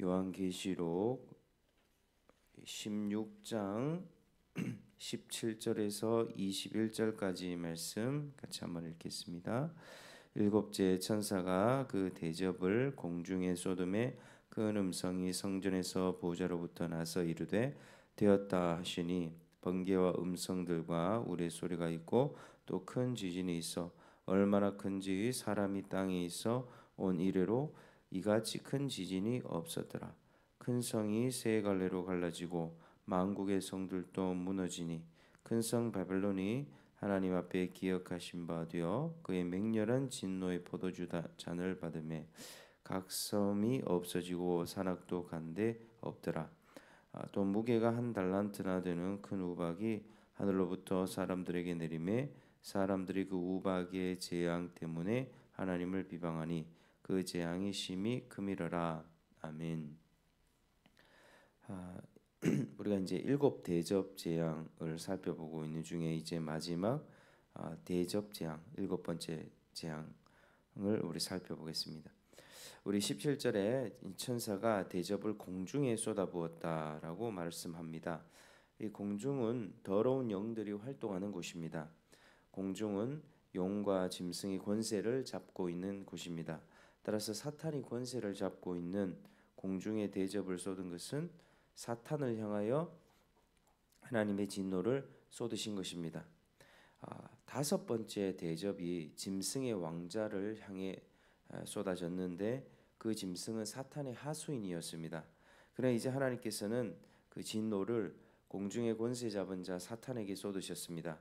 요한계시록 16장 17절에서 21절까지 말씀 같이 한번 읽겠습니다. 일곱째 천사가 그 대접을 공중에 쏟음에 큰 음성이 성전에서 보좌로부터 나서 이르되 되었다 하시니 번개와 음성들과 우레소리가 있고 또 큰 지진이 있어 얼마나 큰지 사람이 땅에 있어 온 이래로 이같이 큰 지진이 없었더라. 큰 성이 세 갈래로 갈라지고 만국의 성들도 무너지니 큰 성 바벨론이 하나님 앞에 기억하신 바 되어 그의 맹렬한 진노의 포도주 잔을 받음에 각 섬이 없어지고 산악도 간데 없더라. 또 무게가 한 달란트나 되는 큰 우박이 하늘로부터 사람들에게 내림에 사람들이 그 우박의 재앙 때문에 하나님을 비방하니 그 재앙이 심히 크미러라. 아멘. 우리가 이제 일곱 대접 재앙을 살펴보고 있는 중에 이제 마지막 대접 재앙, 일곱 번째 재앙을 우리 살펴보겠습니다. 우리 17절에 천사가 대접을 공중에 쏟아부었다라고 말씀합니다. 이 공중은 더러운 영들이 활동하는 곳입니다. 공중은 용과 짐승의 권세를 잡고 있는 곳입니다. 따라서 사탄이 권세를 잡고 있는 공중에 대접을 쏟은 것은 사탄을 향하여 하나님의 진노를 쏟으신 것입니다. 다섯 번째 대접이 짐승의 왕자를 향해 쏟아졌는데 그 짐승은 사탄의 하수인이었습니다. 그러나 이제 하나님께서는 그 진노를 공중의 권세 잡은 자 사탄에게 쏟으셨습니다.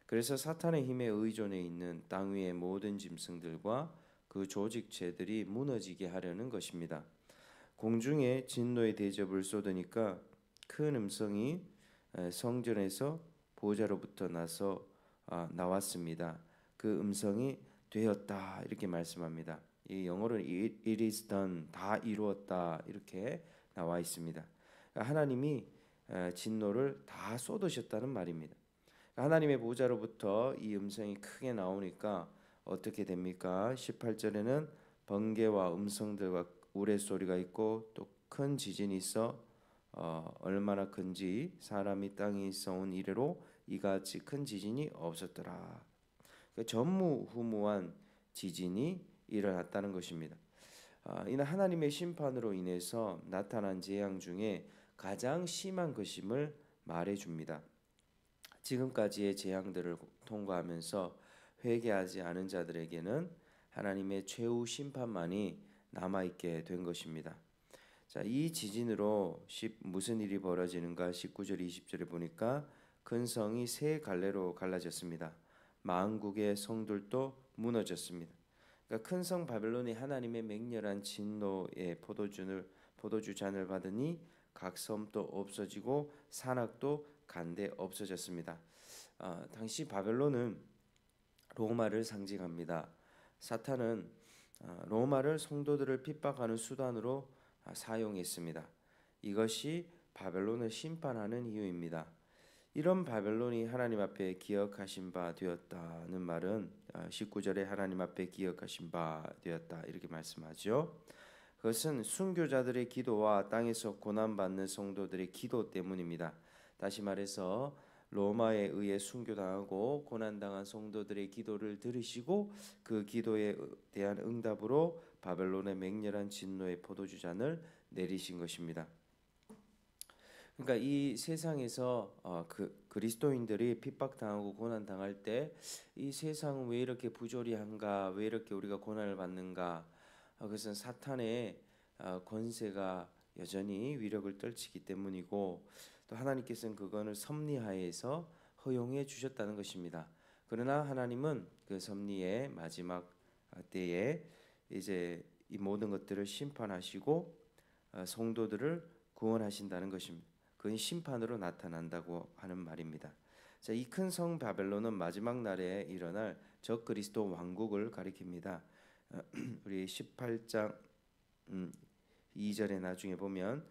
그래서 사탄의 힘에 의존해 있는 땅 위의 모든 짐승들과 그 조직체들이 무너지게 하려는 것입니다. 공중에 진노의 대접을 쏟으니까 큰 음성이 성전에서 보좌로부터 나서 나왔습니다. 그 음성이 되었다 이렇게 말씀합니다. 이 영어로는 it is done, 다 이루었다 이렇게 나와 있습니다. 하나님이 진노를 다 쏟으셨다는 말입니다. 하나님의 보좌로부터 이 음성이 크게 나오니까 어떻게 됩니까? 18절에는 번개와 음성들과 우레소리가 있고 또 큰 지진이 있어 얼마나 큰지 사람이 땅에 있어 온 이래로 이같이 큰 지진이 없었더라. 전무후무한 지진이 일어났다는 것입니다. 이는 하나님의 심판으로 인해서 나타난 재앙 중에 가장 심한 것임을 말해줍니다. 지금까지의 재앙들을 통과하면서 회개하지 않은 자들에게는 하나님의 최후 심판만이 남아있게 된 것입니다. 자, 이 지진으로 무슨 일이 벌어지는가? 19절 20절에 보니까 큰 성이 세 갈래로 갈라졌습니다. 만국의 성들도 무너졌습니다. 그러니까 큰 성 바벨론이 하나님의 맹렬한 진노의 포도주 잔을 받으니 각 섬도 없어지고 산악도 간데 없어졌습니다. 당시 바벨론은 로마를 상징합니다. 사탄은 로마를 성도들을 핍박하는 수단으로 사용했습니다. 이것이 바벨론을 심판하는 이유입니다. 이런 바벨론이 하나님 앞에 기억하신 바 되었다는 말은 19절에 하나님 앞에 기억하신 바 되었다 이렇게 말씀하죠. 그것은 순교자들의 기도와 땅에서 고난받는 성도들의 기도 때문입니다. 다시 말해서 로마에 의해 순교당하고 고난당한 성도들의 기도를 들으시고 그 기도에 대한 응답으로 바벨론의 맹렬한 진노의 포도주 잔을 내리신 것입니다. 그러니까 이 세상에서 그리스도인들이 핍박당하고 고난당할 때 이 세상은 왜 이렇게 부조리한가, 왜 이렇게 우리가 고난을 받는가, 그것은 사탄의 권세가 여전히 위력을 떨치기 때문이고 또 하나님께서는 그것을 섭리하에서 허용해 주셨다는 것입니다. 그러나 하나님은 그 섭리의 마지막 때에 이제 이 모든 것들을 심판하시고 성도들을 구원하신다는 것입니다. 그건 심판으로 나타난다고 하는 말입니다. 자, 이 큰 성 바벨론은 마지막 날에 일어날 적 그리스도 왕국을 가리킵니다. 우리 18장 2절에 나중에 보면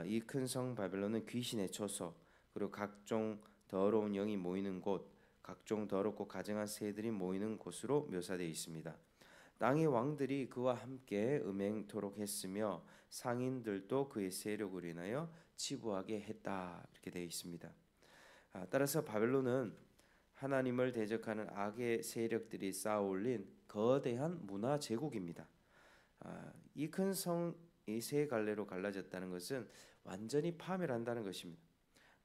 이 큰 성 바벨론은 귀신의 초소 그리고 각종 더러운 영이 모이는 곳, 각종 더럽고 가증한 새들이 모이는 곳으로 묘사되어 있습니다. 땅의 왕들이 그와 함께 음행토록 했으며 상인들도 그의 세력으로 인하여 치부하게 했다. 이렇게 되어 있습니다. 따라서 바벨론은 하나님을 대적하는 악의 세력들이 쌓아올린 거대한 문화 제국입니다. 이 큰 성이 세 갈래로 갈라졌다는 것은 완전히 파멸한다는 것입니다.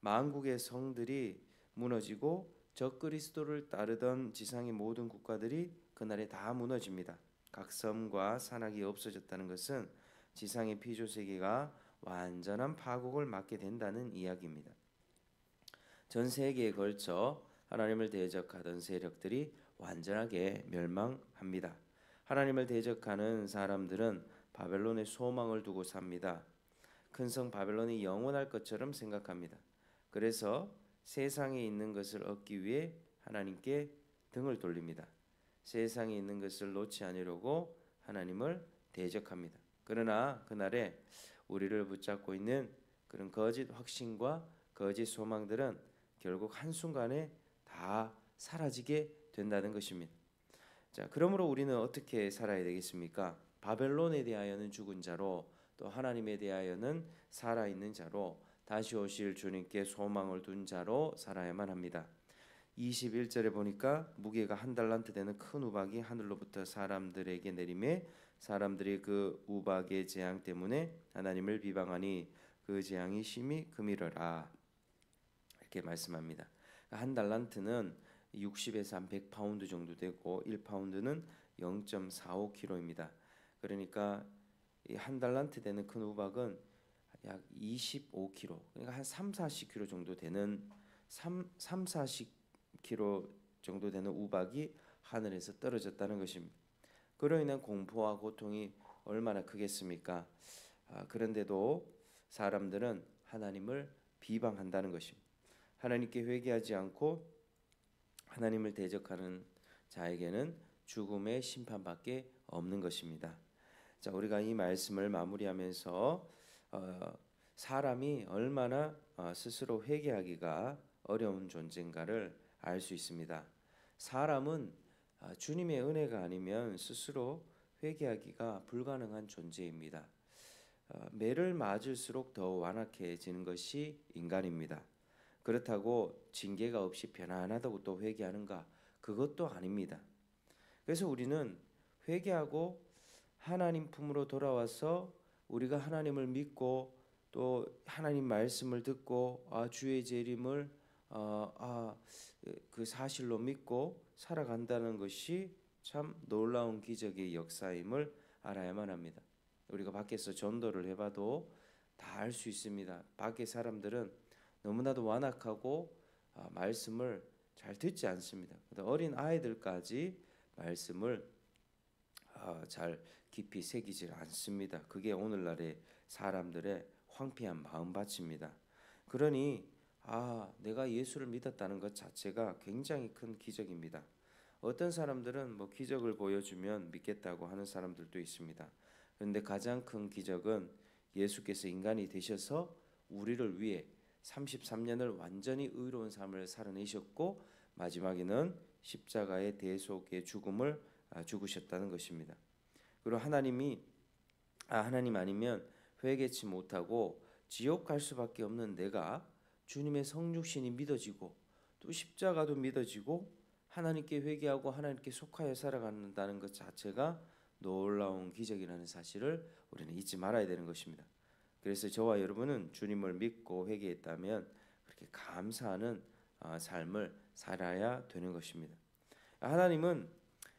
만국의 성들이 무너지고 적그리스도를 따르던 지상의 모든 국가들이 그날에 다 무너집니다. 각 섬과 산악이 없어졌다는 것은 지상의 피조 세계가 완전한 파국을 맞게 된다는 이야기입니다. 전 세계에 걸쳐 하나님을 대적하던 세력들이 완전하게 멸망합니다. 하나님을 대적하는 사람들은 바벨론의 소망을 두고 삽니다. 큰 성 바벨론이 영원할 것처럼 생각합니다. 그래서 세상에 있는 것을 얻기 위해 하나님께 등을 돌립니다. 세상에 있는 것을 놓지 않으려고 하나님을 대적합니다. 그러나 그날에 우리를 붙잡고 있는 그런 거짓 확신과 거짓 소망들은 결국 한순간에 다 사라지게 된다는 것입니다. 자, 그러므로 우리는 어떻게 살아야 되겠습니까? 바벨론에 대하여는 죽은 자로, 또 하나님에 대하여는 살아있는 자로, 다시 오실 주님께 소망을 둔 자로 살아야만 합니다. 21절에 보니까 무게가 한 달란트 되는 큰 우박이 하늘로부터 사람들에게 내림에 사람들이 그 우박의 재앙 때문에 하나님을 비방하니 그 재앙이 심히 금이러라. 이렇게 말씀합니다. 한 달란트는 60에서 한 100파운드 정도 되고 1파운드는 0.45kg입니다. 그러니까 한 달란트 되는 큰 우박은 약 25kg, 그러니까 한 3, 40kg 정도 되는 40kg 정도 되는 우박이 하늘에서 떨어졌다는 것입니다. 그로 인한 공포와 고통이 얼마나 크겠습니까? 그런데도 사람들은 하나님을 비방한다는 것입니다. 하나님께 회개하지 않고 하나님을 대적하는 자에게는 죽음의 심판밖에 없는 것입니다. 자, 우리가 이 말씀을 마무리하면서 사람이 얼마나 스스로 회개하기가 어려운 존재인가를 알 수 있습니다. 사람은 주님의 은혜가 아니면 스스로 회개하기가 불가능한 존재입니다. 매를 맞을수록 더 완악해지는 것이 인간입니다. 그렇다고 징계가 없이 편안하다고 또 회개하는가? 그것도 아닙니다. 그래서 우리는 회개하고 하나님 품으로 돌아와서 우리가 하나님을 믿고 또 하나님 말씀을 듣고 주의 재림을 그 사실로 믿고 살아간다는 것이 참 놀라운 기적의 역사임을 알아야만 합니다. 우리가 밖에서 전도를 해봐도 다 알 수 있습니다. 밖에 사람들은 너무나도 완악하고 말씀을 잘 듣지 않습니다. 어린 아이들까지 말씀을 잘 깊이 새기질 않습니다. 그게 오늘날의 사람들의 황폐한 마음밭입니다. 그러니 내가 예수를 믿었다는 것 자체가 굉장히 큰 기적입니다. 어떤 사람들은 뭐 기적을 보여주면 믿겠다고 하는 사람들도 있습니다. 그런데 가장 큰 기적은 예수께서 인간이 되셔서 우리를 위해 33년을 완전히 의로운 삶을 살아내셨고 마지막에는 십자가의 대속의 죽음을 죽으셨다는 것입니다. 그리고 하나님 아니면 회개치 못하고 지옥 갈 수밖에 없는 내가 주님의 성육신이 믿어지고 또 십자가도 믿어지고 하나님께 회개하고 하나님께 속하여 살아간다는 것 자체가 놀라운 기적이라는 사실을 우리는 잊지 말아야 되는 것입니다. 그래서 저와 여러분은 주님을 믿고 회개했다면 그렇게 감사하는 삶을 살아야 되는 것입니다. 하나님은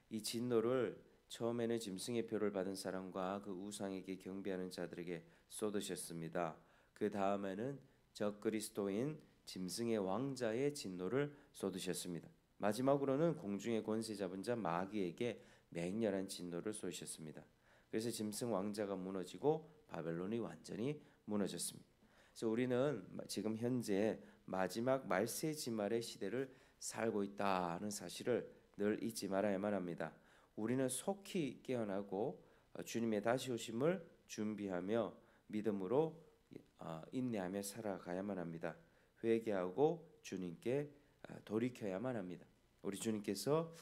이 진노를 처음에는 짐승의 표를 받은 사람과 그 우상에게 경배하는 자들에게 쏟으셨습니다. 그 다음에는 적그리스도인 짐승의 왕자의 진노를 쏟으셨습니다. 마지막으로는 공중의 권세 잡은 자 마귀에게 맹렬한 진노를 쏟으셨습니다. 그래서 짐승 왕자가 무너지고 바벨론이 완전히 무너졌습니다. 그래서 우리는 지금 현재 마지막 말세지말의 시대를 살고 있다는 사실을 늘 잊지 말아야만 합니다. 우리는 속히 깨어나고 주님의 다시 오심을 준비하며 믿음으로 인내하며 살아가야만 합니다. 회개하고 주님께 돌이켜야만 합니다. 우리 주님께서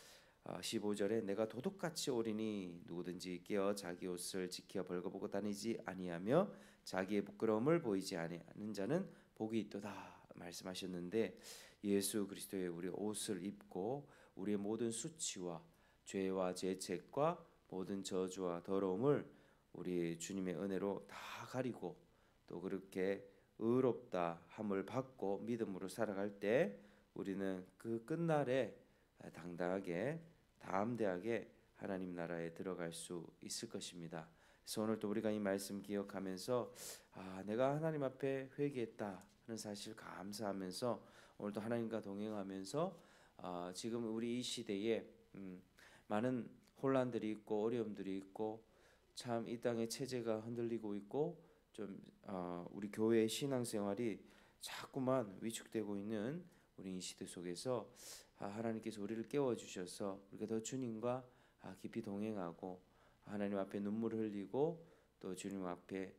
15절에 내가 도둑같이 오리니 누구든지 깨어 자기 옷을 지켜 벌거벗고 다니지 아니하며 자기의 부끄러움을 보이지 아니하는 자는 복이 있도다 말씀하셨는데, 예수 그리스도의 우리 옷을 입고 우리의 모든 수치와 죄와 죄책과 모든 저주와 더러움을 우리 주님의 은혜로 다 가리고 또 그렇게 의롭다 함을 받고 믿음으로 살아갈 때 우리는 그 끝날에 당당하게 담대하게 하나님 나라에 들어갈 수 있을 것입니다. 그래서 오늘 또 우리가 이 말씀 기억하면서 내가 하나님 앞에 회개했다 하는 사실 감사하면서 오늘도 하나님과 동행하면서 지금 우리 이 시대에 많은 혼란들이 있고 어려움들이 있고 참 이 땅의 체제가 흔들리고 있고 좀 우리 교회의 신앙생활이 자꾸만 위축되고 있는 우리 이 시대 속에서 하나님께서 우리를 깨워주셔서 우리가 더 주님과 깊이 동행하고 하나님 앞에 눈물을 흘리고 또 주님 앞에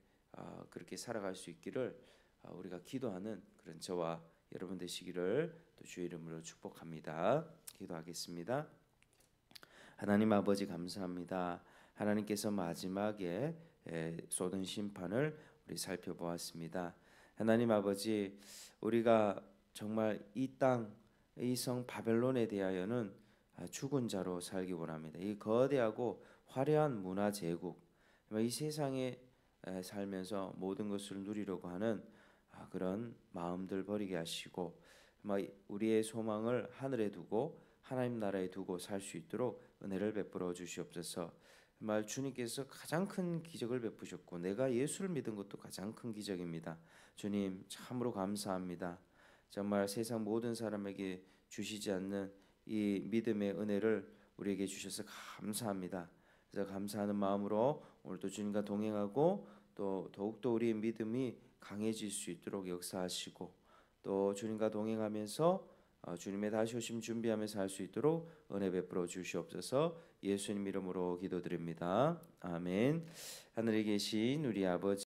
그렇게 살아갈 수 있기를 우리가 기도하는 그런 저와 여러분 되시기를 또 주의 이름으로 축복합니다. 기도하겠습니다. 하나님 아버지 감사합니다. 하나님께서 마지막에 쏟은 심판을 우리 살펴보았습니다. 하나님 아버지, 우리가 정말 이 땅, 이 성 바벨론에 대하여는 죽은 자로 살기 원합니다. 이 거대하고 화려한 문화 제국, 이 세상에 살면서 모든 것을 누리려고 하는 그런 마음들 버리게 하시고 우리의 소망을 하늘에 두고 하나님 나라에 두고 살 수 있도록 은혜를 베풀어 주시옵소서. 주님께서 가장 큰 기적을 베푸셨고 내가 예수를 믿은 것도 가장 큰 기적입니다. 주님 참으로 감사합니다. 정말 세상 모든 사람에게 주시지 않는 이 믿음의 은혜를 우리에게 주셔서 감사합니다. 그래서 감사하는 마음으로 오늘도 주님과 동행하고 또 더욱더 우리의 믿음이 강해질 수 있도록 역사하시고 또 주님과 동행하면서 주님의 다시 오심 준비하면서 할 수 있도록 은혜 베풀어 주시옵소서. 예수님 이름으로 기도드립니다. 아멘. 하늘에 계신 우리 아버지